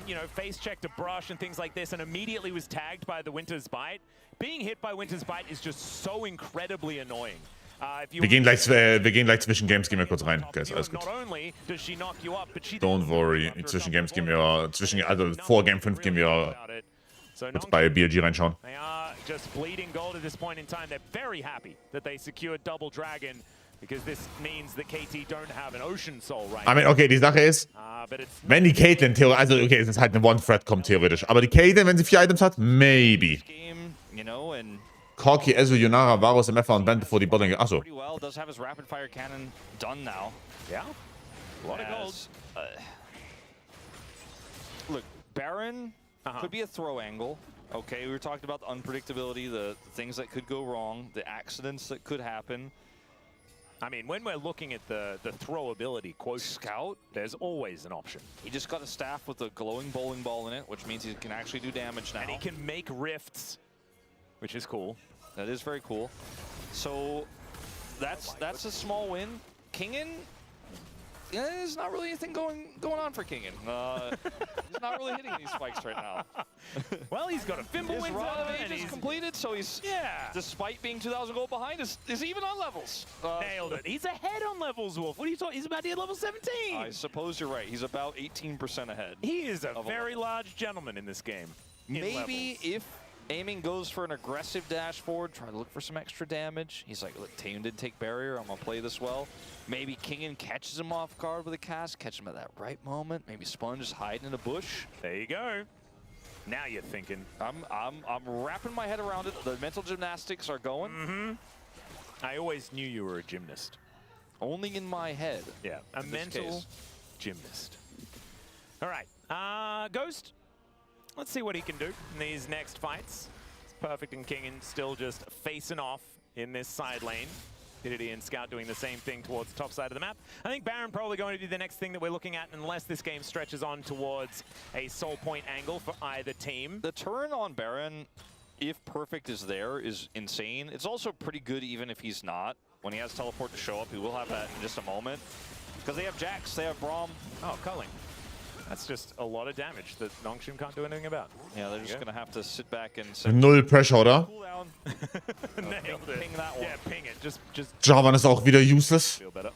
you know, face-checked a brush and things like this, and immediately was tagged by the Winter's Bite. Being hit by Winter's Bite is just so incredibly annoying. Wir gehen gleich zwischen Games, gehen wir kurz rein. Okay, ist alles gut. Don't worry, zwischen Games gehen wir, also vor Game 5 gehen wir kurz bei BLG reinschauen. They are just bleeding gold at this point in time. They're very happy that they secured Double Dragon, because this means that KT don't have an Ocean Soul right now. I mean, okay, die Sache ist, wenn die Caitlyn theoretisch, also okay, es ist halt eine One-Threat kommt theoretisch, aber die Caitlyn, wenn sie 4 Items hat, maybe. Corki, Ezreal, Yunara, Varus, MFA und Band bevor die Botlane geht. Achso. Well, does have his rapid fire cannon done now. Yeah. A lot of gold. Look, Baron could be a throw angle. Okay, we were talking about the unpredictability, the things that could go wrong, the accidents that could happen. I mean, when we're looking at the throwability quote Scout, there's always an option. He just got a staff with a glowing bowling ball in it, which means he can actually do damage now. And he can make rifts, which is cool. That is very cool. So that's a small win. Kingen, there's not really anything going on for Kingen. He's not really hitting these spikes right now. Well, he's got a Fimbulwinter, and he's completed, so he's, despite being 2,000 gold behind, is even on levels. Nailed it. He's ahead on levels, Wolf. What are you talking? He's about to hit level 17. I suppose you're right. He's about 18% ahead. He is a very large gentleman in this game. Maybe if aiming goes for an aggressive dash forward, try to look for some extra damage. He's like, look, Taeun didn't take barrier. I'm going to play this well. Maybe Kingen catches him off guard with a cast, catch him at that right moment. Maybe Sponge is hiding in a bush. There you go. Now you're thinking. I'm wrapping my head around it. The mental gymnastics are going. I always knew you were a gymnast. Only in my head. Yeah, a mental gymnast. All right, Ghost. Let's see what he can do in these next fights. It's Perfect and Kingen still just facing off in this side lane. Pidity and Scout doing the same thing towards the top side of the map. I think Baron probably going to be the next thing that we're looking at, unless this game stretches on towards a soul point angle for either team. The turn on Baron, if Perfect is there, is insane. It's also pretty good even if he's not. When he has teleport to show up, he will have that in just a moment. Because they have Jax, they have Braum. Oh, culling. That's just a lot of damage that Nongshim can't do anything about. Yeah, they're just gonna have to sit back and say, Null Pressure, oder? Cool down. Nailed it. ping that one. Yeah, ping it. Just Javan ist auch wieder useless. feel better.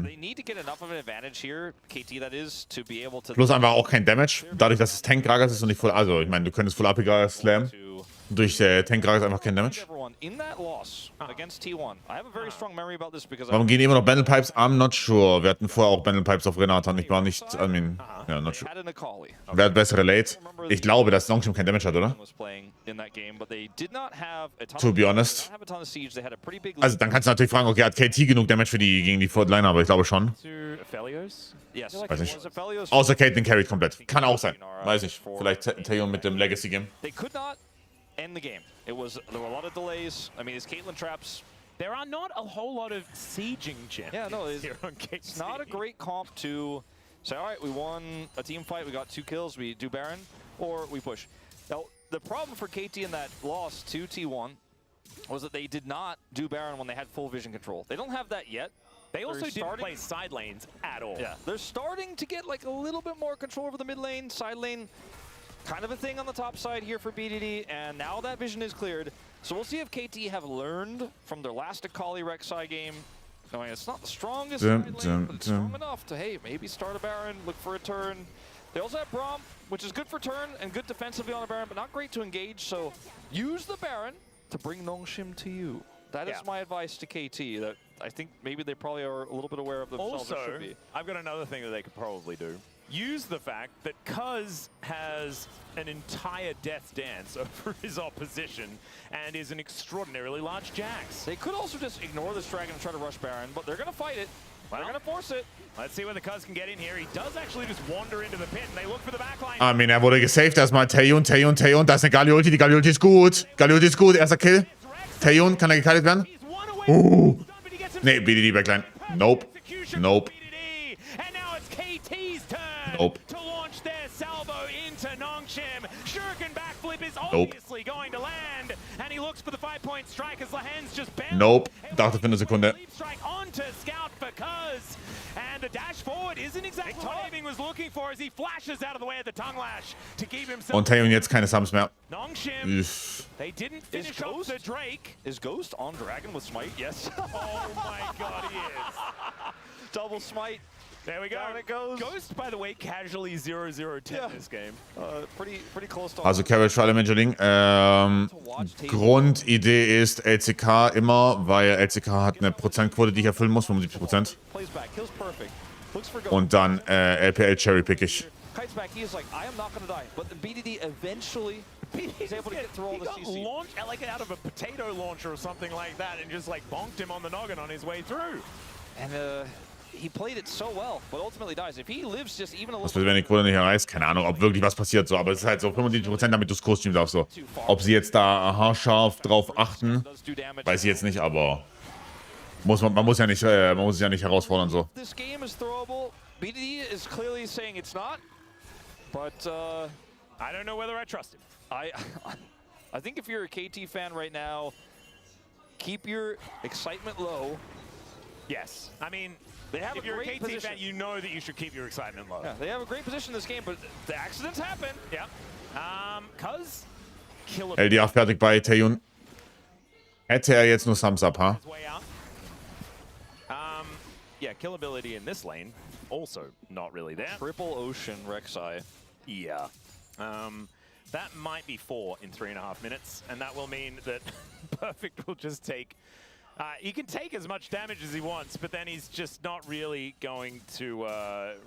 They need to get enough of an advantage here, KT that is, to be able to Plus einfach auch kein Damage. Dadurch, dass es Tank Gragas ist und nicht voll. Also, ich meine, du könntest voll AP Gragas slammen. Durch Tank Gragas einfach kein Damage. everyone in that loss against T1. I have a very strong memory about this because Warum gehen immer noch Battle Pipes? I'm not sure. Wir hatten vorher auch Battle Pipes auf Renata und ich war nicht, I mean, ja, not sure. had an Akali. Wer hat bessere Late? Ich glaube, dass Nongshim kein Damage hat, oder? Was playing in that game, but they did not have a ton To be of, honest. they didn't have a ton of siege. They had a pretty big Also dann kannst du natürlich fragen, okay, hat KT genug Damage für die gegen die Frontline, aber ich glaube schon. To Aphelios. yes. Weiß nicht. Was it Felios? Außer Caitlyn carried komplett. Kann auch sein. Weiß ich. Vielleicht Taeyeon mit dem Legacy Game. They could not end the game. There were a lot of delays. I mean, these Caitlyn traps. There are not a whole lot of sieging champions Yeah, no, here on KT. It's not a great comp to say, all right, we won a team fight, we got 2 kills, we do Baron, or we push. Now, the problem for KT in that loss to T1 was that they did not do Baron when they had full vision control. They don't have that yet. They also They're didn't starting- play side lanes at all. Yeah, they're starting to get like a little bit more control over the mid lane, side lane. Kind of a thing on the top side here for BDD, and now that vision is cleared. So we'll see if KT have learned from their last Akali Rek'Sai game. I mean, it's not the strongest side lane, but it's strong enough to, hey, maybe start a Baron, look for a turn. They also have Braum, which is good for turn and good defensively on a Baron, but not great to engage. So use the Baron to bring Nongshim to you. That is my advice to KT, that I think maybe they probably are a little bit aware of themselves. Also, or should be. I've got another thing that they could probably do. Use the fact that Cuz has an entire death dance over his opposition and is an extraordinarily large Jax. They could also just ignore this dragon and try to rush Baron, but they're going to fight it. They're going to force it. Let's see whether Cuz can get in here. He does actually just wander into the pit and they look for the backline. I mean, er wurde gesaved erstmal. Taeyeon. Da ist eine Galio-Ulti. Die Galio-Ulti ist gut. Galio-Ulti ist gut. Erster Kill. Taeyeon, kann er gekillt werden? He's one away. But he gets him Nee, BDD Backline. Nope. execution Nope. for BDD. And now it's KT's turn Nope. to launch their salvo into Nongshim. Shuriken backflip is Nope. obviously going to land. And he looks for the 5-point strike as Lahen's just barely Nope. able Dachte für eine Sekunde. Leap strike onto Scout for Cuz. And the dash forward isn't exactly what Aving was looking for as he flashes out of the way of the tongue lash to keep himself. Und Taeyeon jetzt keine Sums mehr. Nongshim, Uff. they didn't finish off Ghost? the Drake. Is Ghost on Dragon with Smite? Yes. Oh my god, he is. Double Smite. There we go. Down it goes. Ghost, by the way, casually 0-0-10 this game. Pretty close to Also Carriage für alle Major-League. Grundidee ist LCK immer, weil LCK hat eine Prozentquote, die ich erfüllen muss, 75%. Plays back, kills perfect. Looks for Ghost. Und dann LPL Cherry-pick ich. Kites back, he is like, I am not gonna die. But the BDD eventually is able to get through all He the got CC. launched like out of a potato launcher or something like that and just like bonked him on the noggin on his way through. And he played it so well, but ultimately dies. If he lives just even a Was little wird, wenn die Quote nicht erreicht? Keine Ahnung, ob wirklich was passiert so, aber es ist halt so 75%, damit du es co-streamen darfst so. Ob sie jetzt da haarscharf drauf achten, does do damage. weiß ich jetzt nicht, aber man muss es ja nicht herausfordern so. This game is throwable. BDD is clearly saying it's not, but I don't know whether I trust him. I think if you're a KT fan right now, keep your excitement low. Yes. I mean, They have if a you're a great KT position. fan, you know that you should keep your excitement low. Yeah, they have a great position in this game, but the accidents happen. Yeah. Cuz kill LDA fertig bei Taeyeon. Hätte er jetzt nur Sums up, ha? his way out. Yeah, kill ability in this lane also not really there. Triple Ocean Rek'Sai. Yeah. That might be 4 in 3.5 minutes, and that will mean that Perfect will just take... he can take as much damage as he wants, but then he's just not really going to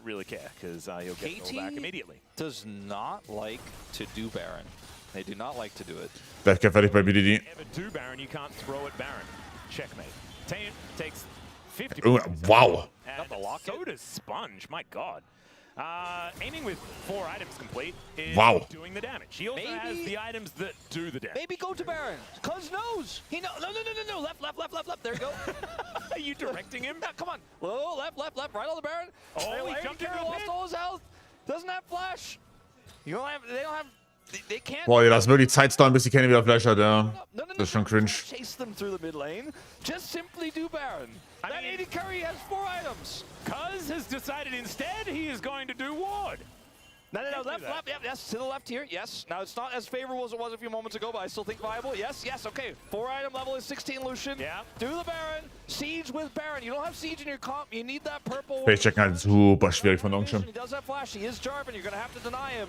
really care, because he'll get it all back immediately. Does not like to do Baron. They do not like to do it. Deathcare fertig bei BDD. Ever do Baron, you can't throw at Baron. Checkmate. Taeyeon takes 50. Wow. And so does Sponge, my god. Aiming with 4 items complete is doing the damage. He also has the items that do the damage. Maybe go to Baron. Cuz knows. He knows. No. Left. There you go. Are you directing him? Yeah, come on. Low, left. Right on the Baron. Oh, he jumped into the lost pit. all his health. Doesn't have flash. They don't have Boah, das wirklich Zeit dauern, bis die Kenny wieder Flash hat, ja. Das ist schon cringe. Chase them through the mid lane. Just simply do Baron. That AD carry has 4 items. Cuz has decided instead he is going to do Ward. No, left, yep, yes, to the left here, yes. Now, it's not as favorable as it was a few moments ago, but I still think viable. Yes, okay. 4-item level is 16 Lucian. Yeah. Do the Baron. Siege with Baron. You don't have Siege in your comp. You need that purple. Face-checken halt super schwierig von Longshim. He does have Flash. He is Jarvan. You're going to have to deny him.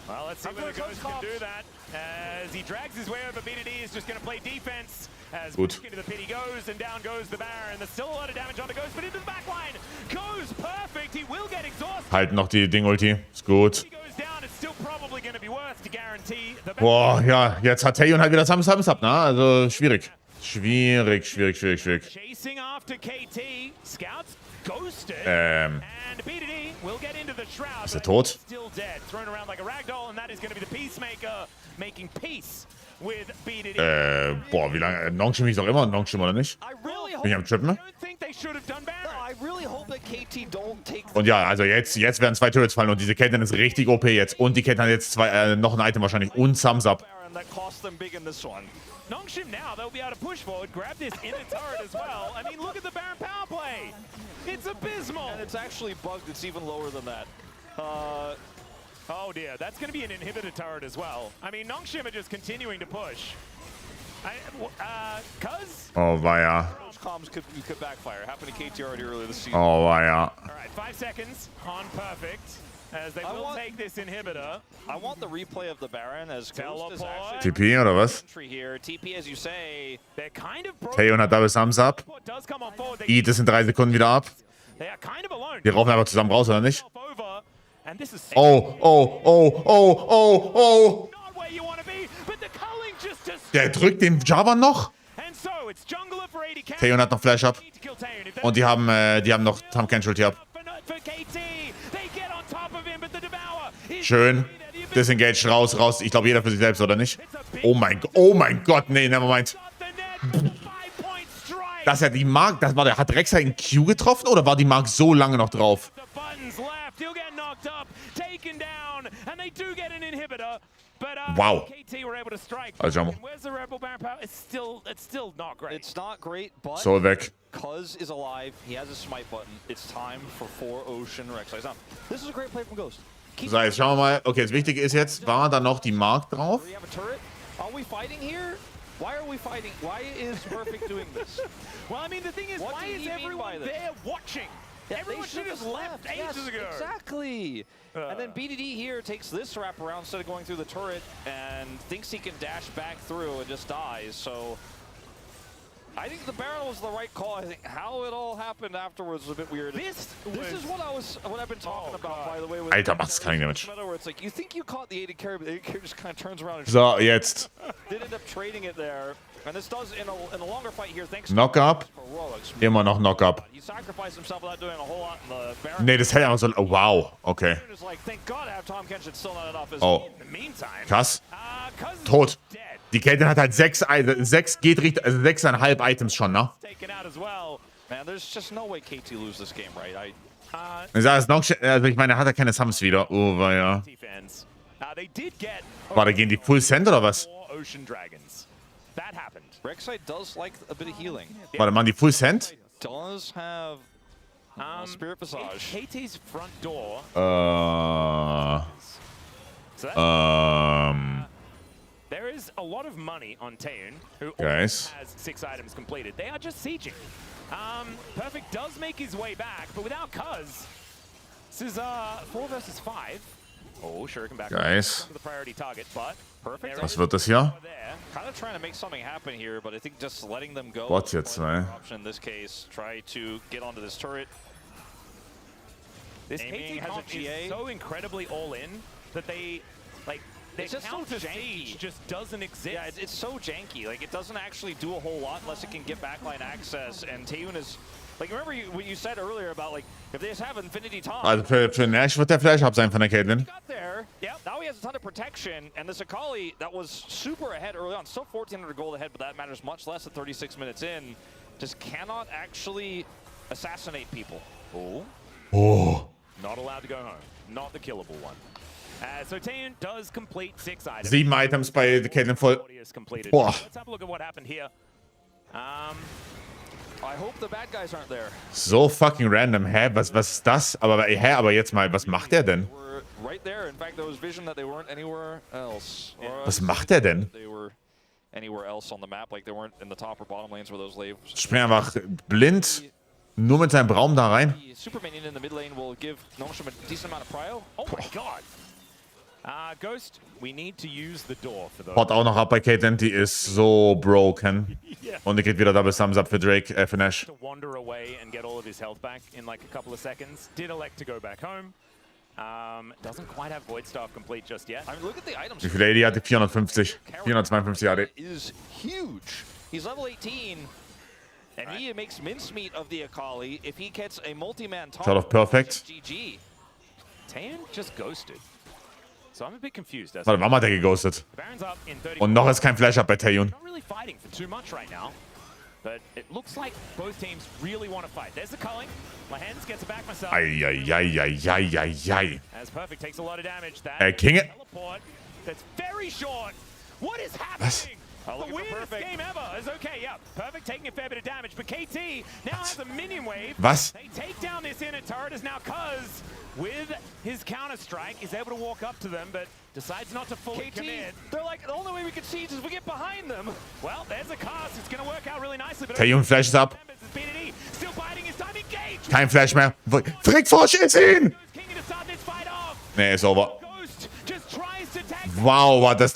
Well, let's see whether Ghost can do that. As he drags his way over, BDD is just going to play defense. As Gut. into the pit he goes, and down goes the Baron. There's still a lot of damage on the Ghost, but into the backline. Goes perfect. He will get exhausted. Halt noch die Ding-Ulti. Ist gut. He goes down. It's still probably going to be worth to guarantee the Boah, ja, jetzt hat Taeyeon halt wieder Thumbs up, ne? Also schwierig. Schwierig. Chasing after KT. Scouts ghosted. Ähm. And BDD will get into the shroud. Ist er tot? Still dead. Thrown around like a ragdoll, and that is going to be the Peacemaker making peace with BDD. Boah, wie lange? Longshim hieß doch immer Longshim, oder nicht? I really hope. Bin ich am Trippen? I don't think they should have done No, Baron. I really hope that KT don't take. Und ja, also jetzt werden 2 Turrets fallen und diese Caitlyn ist richtig OP jetzt. Und die Caitlyn hat jetzt noch ein Item wahrscheinlich und Thumbs up. Baron that cost them big in this one. Nongshim now, they'll be able to push forward, grab this in the turret as well. I mean, look at the Baron power play. It's abysmal. And it's actually bugged. It's even lower than that. Oh dear, that's going to be an inhibitor turret as well. I mean, Nongshim are just continuing to push. Cuz? Oh, weia. Those comms could backfire. Happened to KT already earlier this season. Oh, weia. All right, 5 seconds on perfect. As they will take this inhibitor. I want the replay of the Baron as Ghost is Teleport. actually TP oder was? entry here. TP, as you say. They're kind of broken. Taeyeon hat Double Thumbs up. Does come on forward. Eat ist in 3 Sekunden wieder ab. They are kind of alone. Die raufen einfach zusammen raus, oder nicht? Over, and this is Oh. not where you want to be, but the culling just Der drückt den Java noch. and so it's jungler for AD carry. Taeyeon hat noch Flash up. Need to kill Taeyeon. If they Und die haben noch Casualty ab. for KT, they get on top of him, but the Devourer is Schön. Disengaged, raus. Ich glaube, jeder für sich selbst, oder nicht? Oh mein Gott, nee, nevermind. got the net with a 5-point strike. Dass er die Mark, hat Rek'Sai in Q getroffen oder war die Mark so lange noch drauf? The buttons left. He'll get knocked up, taken down, and they do get an inhibitor. But Wow. KT were able to strike. Also, And where's the Rebel Baron power? It's still not great. It's not great, but So weg. Cuz is alive. He has a smite button. It's time for 4 Ocean Rek'Sai. Now, this is a great play from Ghost. Keep So, jetzt schauen wir mal. Okay, das Wichtige ist jetzt, war da noch die Mark drauf? We have a turret. Are we fighting here? Why are we fighting? Why is Perfect doing this? Well, I mean, the thing is, What why did is he mean by everyone this? there watching? Everyone should have left ages Yes, ago. Exactly. And then BDD here takes this wraparound instead of going through the turret and thinks he can dash back through and just dies. So I think the Baron was the right call. I think how it all happened afterwards was a bit weird. This is what I've been talking about, by the way. With Alter, macht's keinen Damage. Where it's like you think you caught the AD carry, but the AD carry just kind of turns around and So, jetzt. did end up trading it there. And this does in a longer fight here. Thanks Knock up. to heroics. Immer noch Knock up. He sacrificed himself without doing a whole lot. And the Baron Nee, das hätte einfach so. Oh, wow. Okay. is like, thank God I have Tom Kench. It's still not enough. Oh. in the meantime. Krass. Cuz is Tot. dead. Die Caitlyn hat halt 6,5 Items schon, ne? Taken out as well. Man, there's just no way KT lose this game, right? Ich sag, es noch, also ich meine, er hat ja keine Thumbs wieder. Oh, war ja. Fans. They did get Warte, gehen die Full Send oder was? 4 Ocean Dragons. That happened. Rek'Sai does like a bit of healing. Warte, machen die Full Send? Does have Spirit Visage. KT's front door. So that's, there is a lot of money on Taeyeon, who Guys. has 6 items completed. They are just sieging. Perfect does make his way back, but without Cuz, this is 4 versus 5. Oh, sure, come back. Guys. To the priority target, but Perfect. Was wird das hier? Kind of trying to make something happen here, but I think just letting them go. What's jetzt, ne? Option in this case, try to get onto this turret. This Aiming KT has a comp GA. is so incredibly all in that they, like, their It's just so counter janky. siege just doesn't exist. Yeah, it's so janky. Like, it doesn't actually do a whole lot unless it can get backline access. And Taeyeon is, like, remember what you said earlier about, like, if they just have Infinity Tom. Also für Nash wird der Flash up sein von der Caitlyn. Got there. Yep. Now he has a ton of protection, and this Akali that was super ahead early on, still 1,400 gold ahead, but that matters much less at 36 minutes in. Just cannot actually assassinate people. Oh. Oh. Not allowed to go home. Not the killable one. So Taeyeon does complete 6 items. 7 Items bei The Caitlyn voll. Boah. Let's have a look at what happened here. I hope the bad guys aren't there. So fucking random. Hä? Was ist das? Aber jetzt mal, was macht der denn? We're right there. In fact, there was vision that they weren't anywhere else. Or Was macht der denn? they were anywhere else on the map, like they weren't in the top or bottom lanes where those lanes. Springt einfach blind nur mit seinem Braum da rein. The super minion in the mid lane will give Noshim a decent amount of prio. Oh my god. Ghost, we need to use the door for those. Haut auch noch ab bei Caitlyn, die ist so broken. Und die geht wieder Double Thumbs Up für Drake, für Nash. To wander away and get all of his health back in like a couple of seconds. Did elect to go back home. Doesn't quite have Void Staff complete just yet. I mean, look at the items. Wie viel AD hatte? 450. 452 AD. Is huge. He's level 18. And he makes mincemeat of the Akali if he gets a multi-man top. Shot of perfect. GG. Taeyeon just ghosted. So I'm a bit confused. Warte, warum hat er geghostet? Baron's up in 30. Und noch ist kein Flash-Up bei Taeyeon. Not really fighting for too much right now. But it looks like both teams really want to fight. There's the culling. My hands gets it back myself. Eieieiei. As Perfect takes a lot of damage. That King it. teleport that's very short. What is happening? Was? Oh, The weirdest game ever. It's okay, yeah. Perfect taking a fair bit of damage, but KT now has a minion wave. Was? They take down this inner turret as now Cuz, with his counter-strike, is able to walk up to them, but decides not to fully commit. They're like, the only way we can siege is we get behind them. Well, there's a cast. It's going to work out really nicely. But Taeyeon flashes ab. BDD still biding his time. Engaged. Kein Flash mehr. Frick, forsch ihn! King to start this fight off. Nee, ist over. Ghost just tries to tag. Wow, war das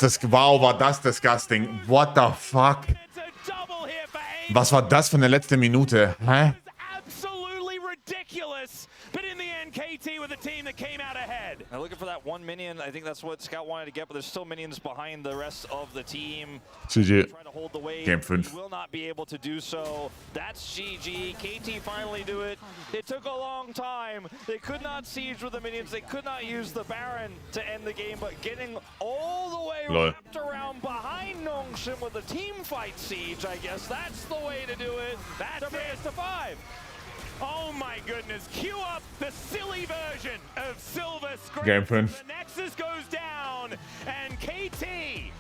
disgusting. What the fuck? It's a double here for Aiden. Was war das für eine letzte Minute? Hä? It's absolutely ridiculous. But in the end, KT with a team that came out ahead. They're looking for that one minion. I think that's what Scout wanted to get, but there's still minions behind the rest of the team. GG. Trying to hold the wave. Game 5. He will not be able to do so. That's GG. KT finally do it. It took a long time. They could not siege with the minions. They could not use the Baron to end the game, but getting all the way Lol. wrapped around behind Nongshim with a team fight siege, I guess that's the way to do it. That's it. To 5. Oh my goodness. Cue up the silly version of Silver Scream. Game 5. The Nexus goes down, and KT